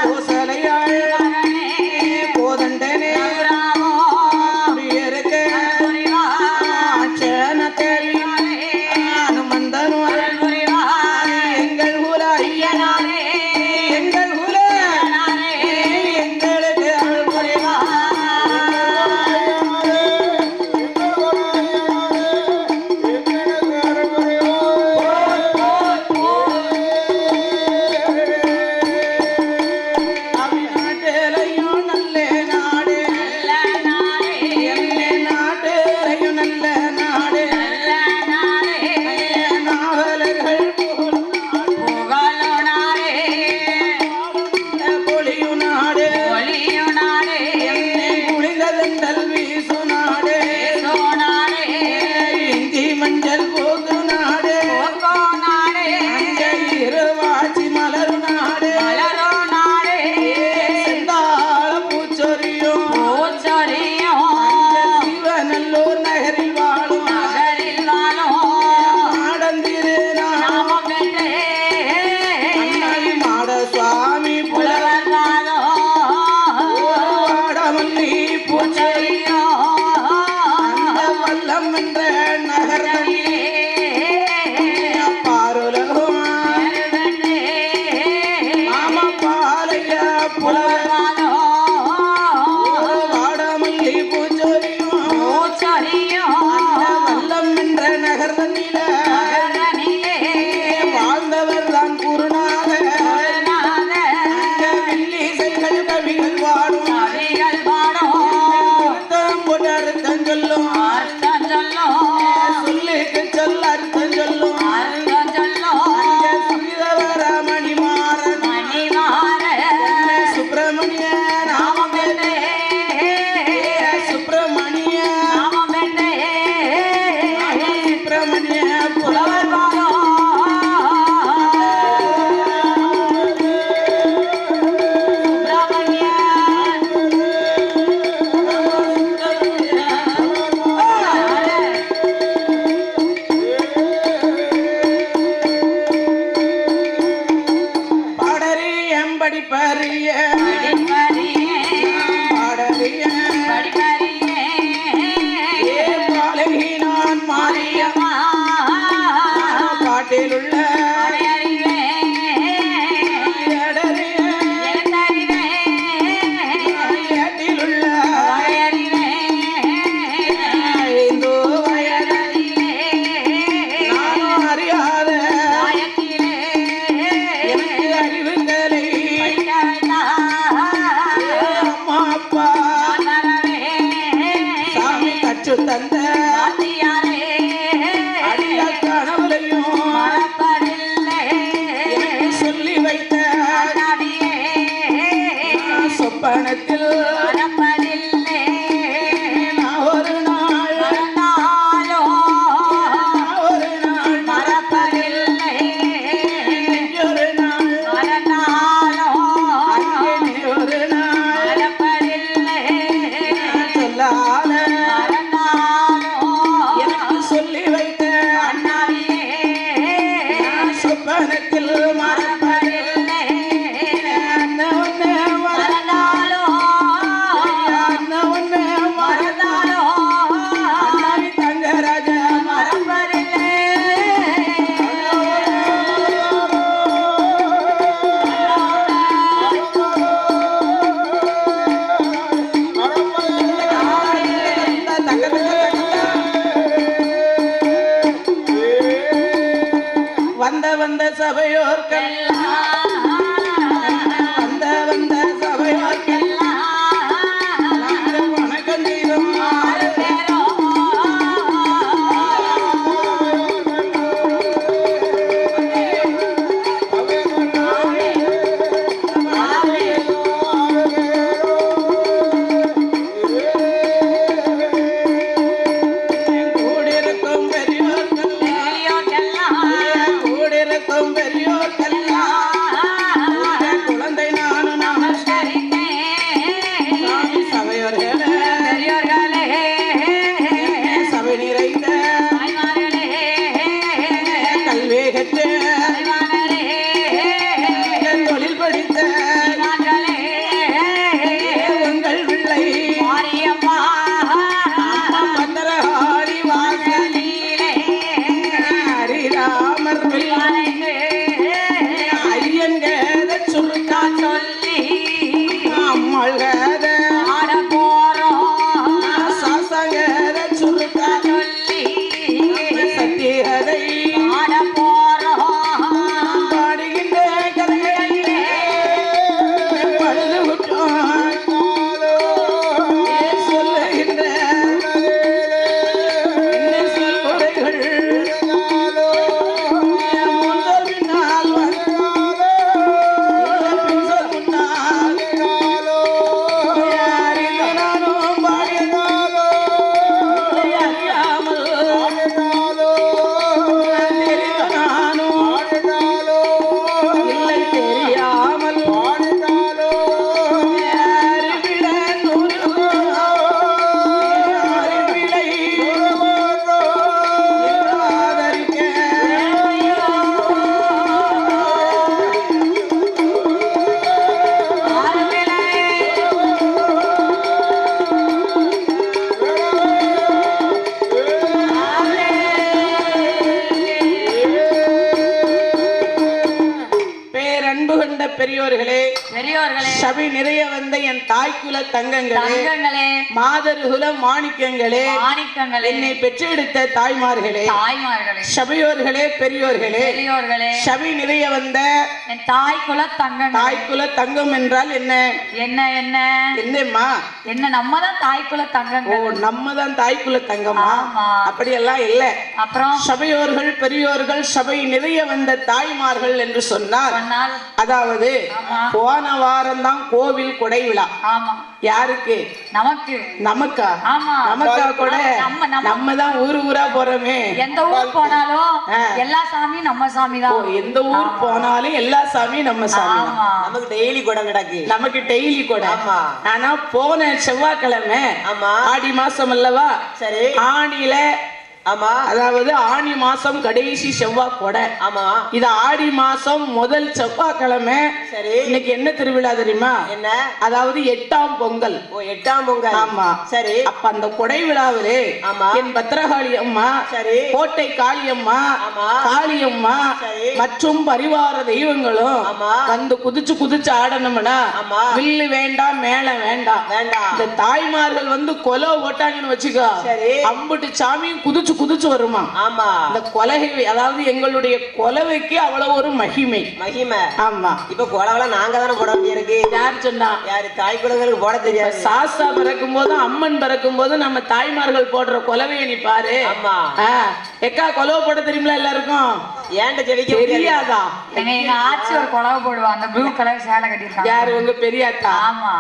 பூசலையாள் கோதண்டனே கவிகள் வாடும் அர்த்தம் சொல்லும் சொல்லுக்கு சொல்ல அர்த்தம் சொல்லும் சுப்பிரமணிய சுப்பிரமணிய சுப்பிரமணிய புலவர் படிப்பறிய பாடறிய பாலகி நான் மாறிய பாட்டிலுள்ள தந்த அடிய கனவுலையும் சொல்லி வைத்த சொப்பனத்தில் ஒரு நாள் மறப்பதில்லை ஒரு நாள் ஒரு நாள் சொல்லாத சொல்லி வைத்த சொப்பனத்தில் மறப்பதில்லை தங்கராஜ மறப்பதில்லை வந்த சபையோர்க்கெல்லாம் வந்த சபையோர்க்கெல்லாம் வணக்கம் செய்தோம் கூடியிருக்கும் குழந்தை நானும் சபை நிறைந்த கல்வேகற்ற தொழில் படித்த உங்கள் பிள்ளை பந்தரகாளி வாசலிலே ஹரிராமர் ஐயன்கத சுருக்கா சொல்லி அம்மள்கத ஆட போறோம் சாசங்கத சுருக்கா சொல்லி சத்தியகதை ஆட போறோம் பாடுகின்ற கதைகளிலே பழுது விட்டோம் சொல்லுகின்ற சொல்லுரைகள் பின்னால் பெரியோர்களே, சபை நிறைய வந்த என் தாய்க்குல தங்கங்களே, தங்கங்களே, மாதர்குல மாணிக்கங்களே, மாணிக்கங்களே, என்னை பெற்றெடுத்த தாய்மார்களே, தாய்மார்களே, சபையோர்களே, பெரியோர்களே, பெரியோர்களே, சபை நிறைய வந்த என் தாய்க்குல தங்கங்கள். தாய்க்குல தங்கம் என்றால் என்ன? என்ன என்ன என்னம்மா? என்ன நம்ம தான் தாய்க்குல ஓ, தங்கங்கள். நம்ம தான் தாய்க்குல தங்கம்மா? ஆமா. அப்படியெல்லாம் இல்ல. அப்புறம் சபையோர்கள் பெரியோர்கள் சபை நிறைய வந்த தாய்மார்கள் என்று சொன்னால், சொன்னால் அதாவது ஆமா. போன வாரம் தான் கோவில் கொடை விழா. ஆமா, யாருக்கு? நமக்கு. நமக்கா? ஆமா, நமக்கா கொடை? நம்ம நம்ம தான் ஊரு ஊரா போறோமே. எந்த ஊர் போனாலும் எல்லா சாமியும் நம்ம சாமி ஓ, தான். எந்த ஊர் போனாலும் எல்லா சாமியும் நம்ம சாமி தான். ஆமா, நமக்கு டெய்லி கூட கிடக்கு. நமக்கு டெய்லி கொடை. ஆமா. ஆனா போன செவ்வாய்க்கிழமை ஆமா. ஆடி மாசம் அல்லவா? சரி. ஆணியில, ஆமா. அதாவது ஆணி மாசம் கடைசி செவ்வாய் கொடை. ஆமா. இது ஆடி மாசம் முதல் செவ்வாய்க்கிழமை. சரி. இன்னைக்கு என்ன திருவிழா தெரியுமா? என்ன? அதாவது 8ஆம் பொங்கல். ஓ, 8ஆம் பொங்கல். ஆமா. சரி. அப்ப அந்த கொடை விழாவிலே ஆமா. என் பத்திரகாளி அம்மா, சரி. கோட்டை காளியம்மா, ஆமா. காளியம்மா சரி. மற்றும் பரிவார தெய்வங்களும் ஆமா. வந்து குதிச்சு குதிச்சு ஆடணும்னா, ஆமா. வில்லு வேண்டாம், மேளம் வேண்டாம். வேண்டாம். இந்த தாய்மார்கள் வந்து கொலை ஓட்டாங்கன்னு வச்சுக்கோ, சரி. அம்புட்டு சாமியும் குதிச்சு குதிச்சு வருமா. ஆமா. இந்த கொலகை, அதாவது எங்களுடைய கொலவைக்கு அவ்வளவு ஒரு மகிமை. மகிமை. ஆமா. இப்ப குளவெல்லாம் நாங்க தானே போட வேண்டியிருக்கு. யார் சொன்னா? யாரு? தாய் குழந்தைகளுக்கு போட தெரியாது. சாஸ்தா பிறக்கும் போது, அம்மன் பிறக்கும் போது நம்ம தாய்மார்கள் போடுற கொலவையை நீ பாரு. ஆமா. எக்கா கொலவை போட தெரியுங்களா எல்லாருக்கும்? ஏன்ட ஜெயிக்க தெரியாதா? எங்க ஆச்சி ஒரு குழவை போடுவா, அந்த ப்ளூ கலர் சேலை கட்டிருக்காங்க. யாரு? உங்க பெரியாத்தா? ஆமா,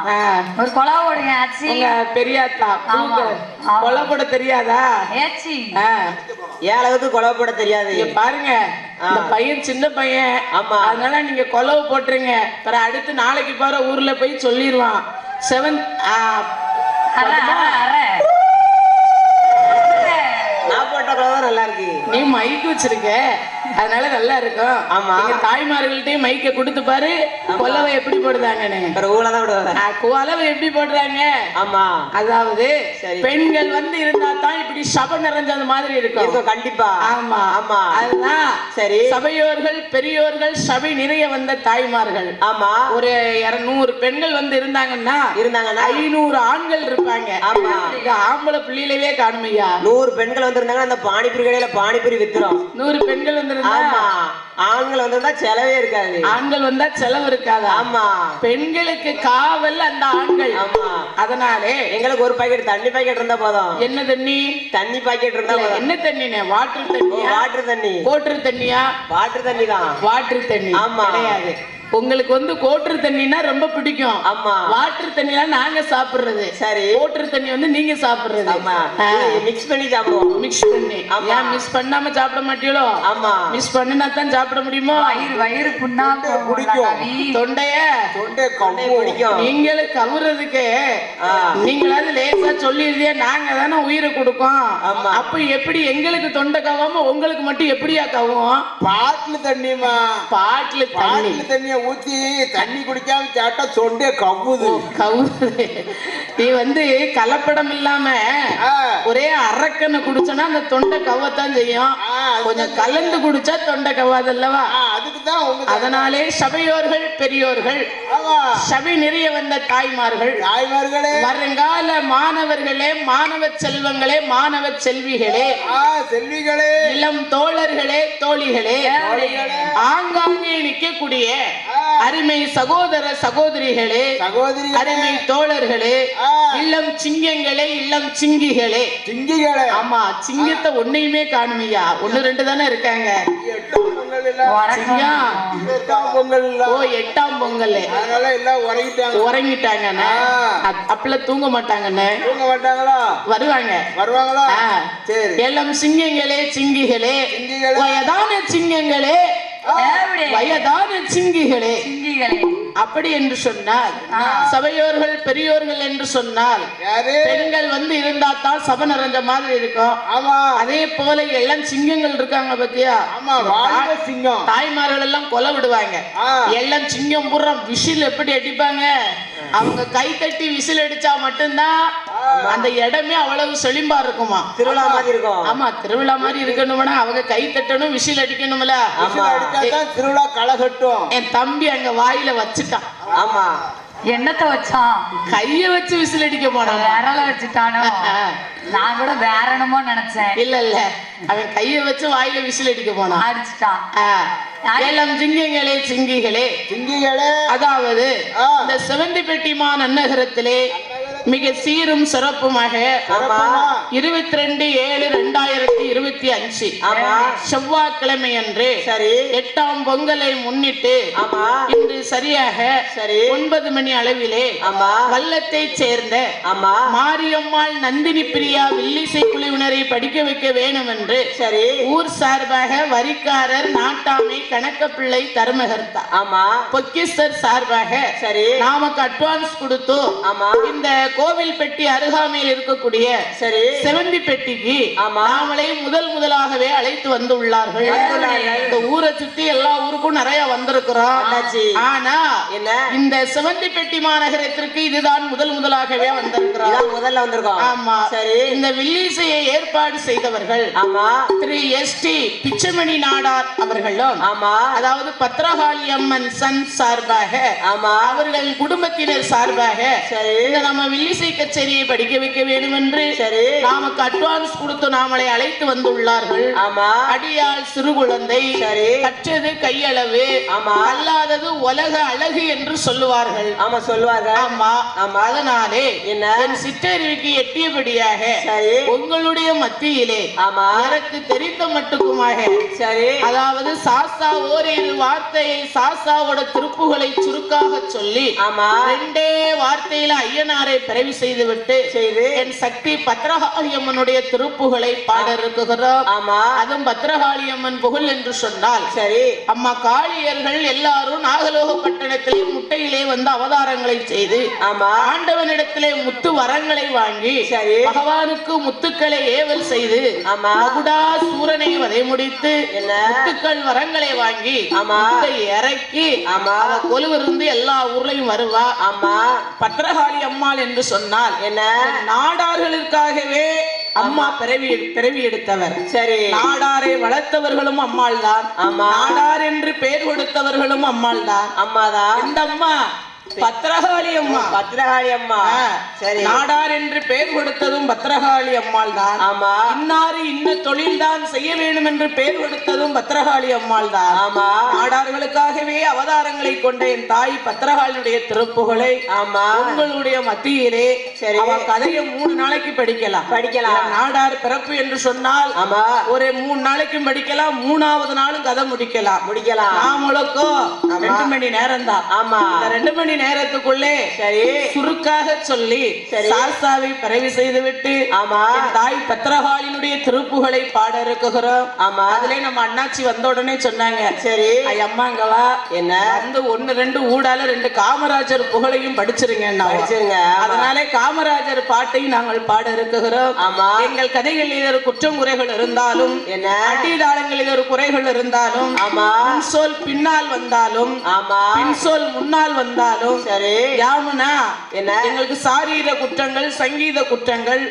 ஒரு குழவை போடுங்க ஆச்சி. உங்க பெரியாத்தா ஆமா. கொலை போட தெரியாதா? ஏச்சி ஏழவுக்கு குழவை போட தெரியாது. நீங்க பாருங்க, இந்த பையன் சின்ன பையன். ஆமா. அதனால நீங்க கொலவு போட்டுருங்க. பிற அடுத்து நாளைக்கு பாரு ஊர்ல போய் சொல்லிடுவான். அரை அரை அரை. நான் போட்ட குழவை தான் நல்லா இருக்கு. நீ மைக் வச்சிருக்க, அதனால நல்லா இருக்கும். ஆமா. நீங்க தாய்மார்கள்ட்டயும் மைக்க கொடுத்து பாரு கொலவை எப்படி போடுதாங்கன்னு. ஊழ தான் விடுவாங்க. கொலவை எப்படி போடுறாங்க? ஆமா. அதாவது சரி. பெண்கள் வந்து இருந்தா தான் இப்படி சபை நிறைஞ்சது மாதிரி இருக்கும். கண்டிப்பா. ஆமா ஆமா. அதுதான். சரி. சபையோர்கள் பெரியோர்கள் சபை நிறைய வந்த தாய்மார்கள். ஆமா. ஒரு 200 பெண்கள் வந்து இருந்தாங்கன்னா 500 ஆண்கள் இருப்பாங்க. ஆமா. இங்க ஆம்பளை பிள்ளையிலவே காணுமையா. 100 பெண்கள் வந்திருந்தாங்க. அந்த பானிபூரி கடையில பானிபூரி வித்துரும். 100 பெண்கள் வந்திருந்தா, ஆமா. ஆண்கள் வந்திருந்தா செலவே இருக்காது. ஆண்கள் வந்தா செலவு இருக்காதா? ஆமா. பெண்களுக்கு காவல் அந்த ஆண்கள். ஆமா. அதனாலே எங்களுக்கு ஒரு பாக்கெட் தண்ணி பாக்கெட் இருந்தா போதும். என்ன தண்ணி? தண்ணி பாக்கெட் இருந்தா போதும். என்ன தண்ணினே? வாட்டர் தண்ணியா? வாட்டர் தண்ணி. கோட்டர் தண்ணியா? வாட்டர் தண்ணி தான். வாட்டர் தண்ணி. ஆமா. கிடையாது. உங்களுக்கு வந்து கோட்டர் தண்ணினா ரொம்ப பிடிக்கும். ஆமா. வாட்டர் தண்ணினா நாங்க சாப்பிடுறது. சரி. கோட்டர் தண்ணி வந்து நீங்க சாப்பிடுறது. ஆமா. மிக்ஸ் பண்ணி சாப்பிடுவோம். மிக்ஸ் பண்ணி. ஏன் மிஸ் பண்ணாம சாப்பிட மாட்டீங்களோ? ஆமா. மிஸ் பண்ணினா தான் சாப்பிட முடியுமோ? வயிறு புண்ணா குடிக்கும். தொண்டைய குடிக்கும். நீங்களும் கவுறதுக்கு நீங்களாவது லேசா சொல்லிருந்தே, நாங்க தானே உயிரை கொடுக்கோம். ஆமா. அப்ப எப்படி எங்களுக்கு தொண்டை கவாம உங்களுக்கு மட்டும் எப்படியா கவும்? பாட்டில் தண்ணிமா. பாட்டில் தண்ணி. தண்ணியை ஊத்தி தண்ணி குடிக்காம சாப்பிட்டா தொண்டே கவ்வுது. கவுது. நீ வந்து கலப்படம் இல்லாம ஒரே அரக்கனை குடிச்சனா அந்த தொண்டை கவத்தான் செய்யும். கொஞ்சம் கலந்து குடிச்சா தொண்டை கவாது அல்லவா? அதுக்குதான் அதனாலே சபையோர்கள் பெரியோர்கள் சபை நிறைய வந்த தாய்மார்கள், தாய்மார்களே, வருங்கால மாணவர்களே, மாணவ செல்வங்களே, மாணவ செல்விகளே, செல்விகளே, இளம் தோழர்களே, தோழிகளே, ஆங்காங்கே நிற்கக்கூடிய அருமை சகோதர சகோதரிகளே, அருமை தோழர்களே, இல்லம் சிங்கங்களே, இல்லம் சிங்கிகளே. சிங்கிகளே. ஆமா, சிங்கத்தை ஒன்னையுமே காணுமையா. 1 2 தானே இருக்காங்க. சிங்கம் 8ஆம் பொங்கல். ஓ, 8ஆம் பொங்கல். அதனால எல்லாம் உறங்கிட்டாங்கண்ணே. அப்பல தூங்க மாட்டாங்கண்ணே. தூங்க மாட்டாங்களா? வருவாங்களா? சரி. எல்லாம் சிங்கங்களே, சிங்கிகளே, வயதான சிங்கங்களே, வயதான சிங்கிகளே. அப்படி என்று சொன்னால் சபையோர்கள் பெரியோர்கள் என்று சொன்னால் பெண்கள் வந்து இருந்தா தான் சபை நிறைஞ்ச மாதிரி இருக்கும். அதே போல எல்லாம் சிங்கங்கள் இருக்காங்க பத்தியா? சிங்கம். தாய்மார்கள் எல்லாம் கொலை விடுவாங்க. எல்லாம் சிங்கம் பூரா விசில் எப்படி அடிப்பாங்க? அவங்க கை தட்டி விசில் அடிச்சா மட்டும்தான் அந்த இடமே அவ்வளவு செழிம்பா இருக்குமா. திருவிழா மாதிரி இருக்கும். ஆமா, திருவிழா மாதிரி இருக்கணும்னா அவங்க கை தட்டணும், விசில் அடிக்கணும்ல. விசில் அடிச்சாதான் திருவிழா களை கட்டும். என் தம்பி அங்க வாயில வச்சுட்டான். ஆமா, என்னத்தை வச்சான்? கைய வச்சு விசில் அடிக்க போனான். விரல வச்சுட்டானோ? நான் கூட வேற என்னமோ நினைச்சேன். இல்ல இல்ல, அவன் கைய வச்சு வாயில விசில் அடிக்க போனான். அடிச்சுட்டான். ஏலம் சிங்கங்களே சிங்கிகளே சிங்கிகளே, அதாவது இந்த செவந்திப்பட்டி நன்னகரத்திலே மிக சீரும் சிறப்புமாக 22/7/2025 செவ்வாய்க்கிழமை அன்று சரி 8ஆம் பொங்கலை முன்னிட்டு இன்று சரியாக 9 மணி அளவிலே வல்லத்தை சேர்ந்த மாரியம்மாள் நந்தினி பிரியா வில்லிசை குழுவினரை படிக்க வைக்க வேண்டும் என்று சரி ஊர் சார்பாக வரிக்காரர் நாட்டாமை கணக்கப்பிள்ளை தர்மகர்த்தா பொக்கிஸ்தர் சார்பாக சரி நமக்கு அட்வான்ஸ் கொடுத்து இந்த கோவில் பெட்டி அருகாமையில் இருக்கக்கூடிய சரி செவந்தி பெட்டிக்கு நாமளை முதலாகவே அழைத்து வந்துள்ளார்கள். இந்த ஊரை சுத்தி எல்லா ஊருக்கும் நிறைய வந்திருக்கிறோம். ஆனா இந்த செவந்தி பெட்டி மாநகரத்திற்கு இதுதான் முதலாகவே வந்திருக்கிறோம். முதல்ல வந்திருக்கோம். ஆமா, சரி. இந்த வில்லிசையை ஏற்பாடு செய்தவர்கள் திரு ST பிச்சமணி நாடார் அவர்களும், அதாவது பத்ரகாளி அம்மன் சன் சார்பாக, அவர்கள் குடும்பத்தினர் சார்பாக இந்த நம்ம வில்லிசை கச்சேரியை படிக்க வைக்க வேண்டும் என்று நமக்கு அட்வான்ஸ் கொடுத்து நாமளை அழைத்து வந்துள்ளார்கள். அடியால் சிறு குழந்தை, கற்றது கையளவு, அல்லாதது உலக அழகு என்று சொல்லுவார்கள். ஆமா, அதனாலே என் சிற்றறிவுக்கு எட்டியபடியாக உங்களுடைய மத்தியிலே எனக்கு தெரிந்த மட்டுக்குமாக, அதாவது சாஸ்தா ஓரிரு வார்த்தையை சாஸ்தாவோட திருப்புகளை சுருக்காக சொல்லி 2 வார்த்தையில ஐயனாரை பிறவி செய்துவிட்டு என் சக்தி பத்ரகாளி அம்மனுடைய திருப்புகளை பாட இருக்குகிறோம். அதுவும் பத்ரகாளி அம்மன் புகழ் என்று சொன்னால் சரி, அம்மா காளியர்கள் எல்லாரும் நாகலோக பட்டணத்திலே முட்டையிலே வந்து அவதாரங்களை செய்து ஆண்டவனிடத்திலே முத்து வரங்களை வாங்கி பகவானுக்கு முத்துக்களை ஏவல் செய்து மகுடா சூரனை வதை முடித்து முத்துக்கள் வரங்களை வாங்கி இறக்கி கொலுவிருந்து எல்லா ஊர்லயும் வருவா. பத்ரகாளி அம்மாள் என்று சொன்னால் என்ன, நாடார்களுக்காகவே அம்மா பிறவி எடுத்தவர். சரி, நாடாரை வளர்த்தவர்களும் அம்மாள் தான். நாடார் என்று பெயர் கொடுத்தவர்களும் அம்மாள் தான். இந்த அம்மா பத்ரகாளி அம்மா. சரி, நாடார் என்று பெயர் கொடுத்ததும் பத்ரகாளி அம்மாள் தான். இன்னாரு இன்ன தொழில் தான் செய்ய வேண்டும் என்று பெயர் கொடுத்ததும் பத்ரகாளி அம்மாள் தான். நாடார்களுக்காகவே அவதாரங்களை கொண்ட என் தாய் பத்ரகாளியுடைய திருப்புகளை உங்களுடைய மத்தியிலே அவ கதையை 3 நாளைக்கு படிக்கலாம். நாடார் பிறப்பு என்று சொன்னால் ஒரு 3 நாளைக்கும் படிக்கலாம், 3வது நாளும் கதை முடிக்கலாம். நாமளுக்கும் 2 மணி நேரம் தான். 2 மணி நேரத்துக்குள்ளே சுருக்காக சொல்லி சாஸ்தாவை பிறவி செய்துவிட்டு தாய் பத்ரகாளினுடைய திருப்புகளை பாட இருக்குகிறோம். அதுல நம்ம அண்ணாச்சி வந்த உடனே சொன்னாங்க, சரி அம்மாங்களா என்ன வந்து 1-2 ஊடால 2 காமராஜர் புகழையும் படிச்சிருங்க. அதனாலே காமராஜர் பாட்டையும் நாங்கள் பாட இருக்குகிறோம். எங்கள் கதைகள் இதற்கு குற்றம் குறைகள் இருந்தாலும், அடிதாளங்கள் இதற்கு குறைகள் இருந்தாலும், முன்சொல் பின்னால் வந்தாலும், பின்சொல் முன்னால் வந்தாலும் சரி, யாமுனா என்ன எங்களுக்கு சாரீர குற்றங்கள், சங்கீத குற்றங்கள்.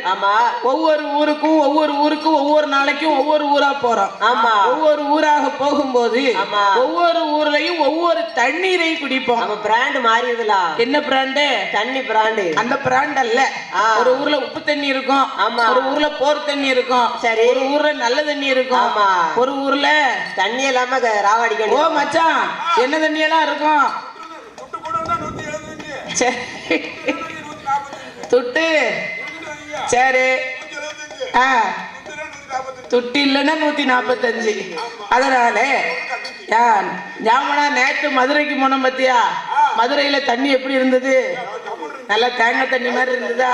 ஒவ்வொரு ஊருக்கும் ஒவ்வொரு நாளைக்கும் ஒவ்வொரு ஊரா போறோம். ஒவ்வொரு ஊராக போகும்போது ஒவ்வொரு ஊர்லயும் ஒவ்வொரு தண்ணீரை குடிப்போம். பிராண்ட் மாறிடுதுல. என்ன பிராண்டு? தண்ணி பிராண்டு. அந்த பிராண்ட் அல்ல. ஒரு ஊர்ல உப்பு தண்ணி இருக்கும், ஒரு ஊர்ல போர் தண்ணி இருக்கும், சரி, ஒரு ஊர்ல நல்ல தண்ணி இருக்கும், ஒரு ஊர்ல தண்ணி இல்லாம ராவடிக்கணும். ஓ மச்சான், என்ன தண்ணி எல்லாம் இருக்கும்? துட்டு சரி, துட்டு இல்லைன்னா 145. அதனால ஜாமனா நேற்று மதுரைக்கு போனோம் பத்தியா, மதுரையில தண்ணி எப்படி இருந்தது? நல்ல தேங்காய் தண்ணி மாதிரி இருந்ததா?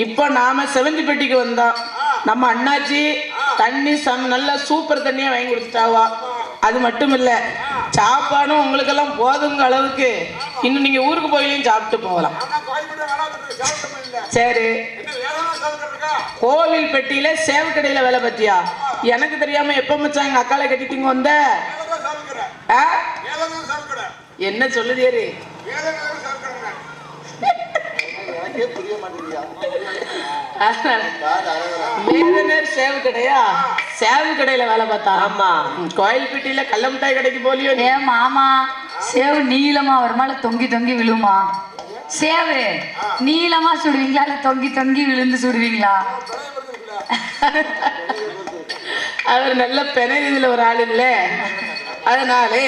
இப்போ நாம செவந்திப்பட்டிக்கு வந்தோம். நம்ம அண்ணாச்சி தண்ணி நல்ல சூப்பர் தண்ணியா வாங்கி கொடுத்துட்டாவா. அது மட்டும் இல்ல, சாப்பாடும் உங்களுக்கெல்லாம் போதுங்க அளவுக்கு இன்னும் நீங்க ஊருக்கு போயிலையும் சாப்பிட்டு போகலாம். சரி, கோவில் பெட்டியில சேவக்கடையில வேலை பத்தியா? எனக்கு தெரியாம எப்ப மச்சான் எங்க அக்காலை கட்டிட்டு வந்த? என்ன சொல்லுதேரு? எனக்கே புரிய மாட்டேங்குது. வேதனர் சேவு கடையா சேவு கடையில வேலை பார்த்தா ஆமா. கோயில்பட்டியில கள்ள மிட்டாய் கடைக்கு போலியோ நீ? ஏ மாமா சேவு நீளமா ஒரு மேல தொங்கி தொங்கி விழுமா? சேவு நீளமா சுடுவீங்களா இல்ல தொங்கி தொங்கி விழுந்து சுடுவீங்களா? அவர் நல்ல பெனதில ஒரு ஆள் இல்ல. அதனாலே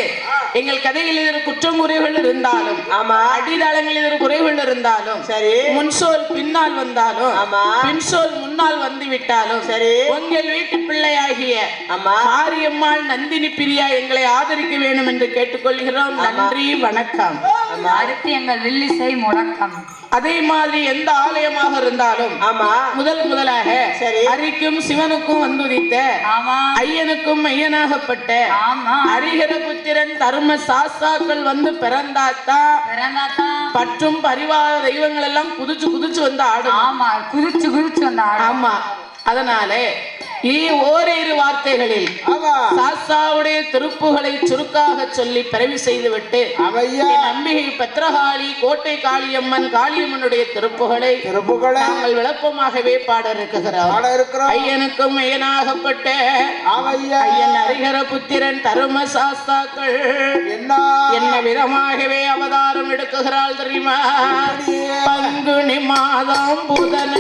எங்கள் கதைகளில் ஒரு குற்றம் குறைகள் இருந்தாலும் ஆமா. அடித்தளங்களில் ஒரு குறைகள் இருந்தாலும் சரி. முன்சோல் பின்னால் வந்தாலும் ஆமா. பின்சோல் முன்னால் வந்து விட்டாலும் சரி. உங்கள் வீட்டு பிள்ளையாகிய ஆமா. மாரியம்மாள் நந்தினி பிரியா எங்களை ஆதரிக்க வேண்டும் என்று கேட்டுக்கொள்கிறோம். நன்றி, வணக்கம். அடுத்து எங்கள் வில்லிசை முழக்கம். அதே மாதிரி எந்த ஆலயமாக இருந்தாலும் ஆமா. முதலாக சரி. ஹரிக்கும் சிவனுக்கும் வந்துதித்த ஆமா ஐயனுக்கும் ஐயனாகப்பட்ட ஆமா ஹரிஹர புத்திரன் தர்ம சாஸ்தாக்கள் வந்து பிறந்தாத்தான் பிறந்தாதான் பற்றும் பரிவார தெய்வங்கள் எல்லாம் குதிச்சு குதிச்சு வந்து ஆடும். ஆமா குதிச்சு குதிச்சு வந்த ஆடு. ஆமா. அதனாலே ஓரிரு வார்த்தைகளில் ஆமா. சாஸ்தாவுடைய திருப்புகளை சுருக்காக சொல்லி பிறவி செய்துவிட்டு அவையா என் அம்பிகை பத்ரகாளி கோட்டை காளியம்மன் காளியம்மனுடைய திருப்புகளை திருப்புகளை நாங்கள் விளப்பமாகவே பாட இருக்கிறோம். பாட இருக்கிறோம். ஐயனுக்கும் ஐயனாகப்பட்ட அவையா ஐயன் ஹரிஹர புத்திரன் தரும சாஸ்தாக்கள் என்ன விதமாகவே அவதாரம் எடுக்குகிறாள் தெரியுமா? பங்குனி மாதம் புதன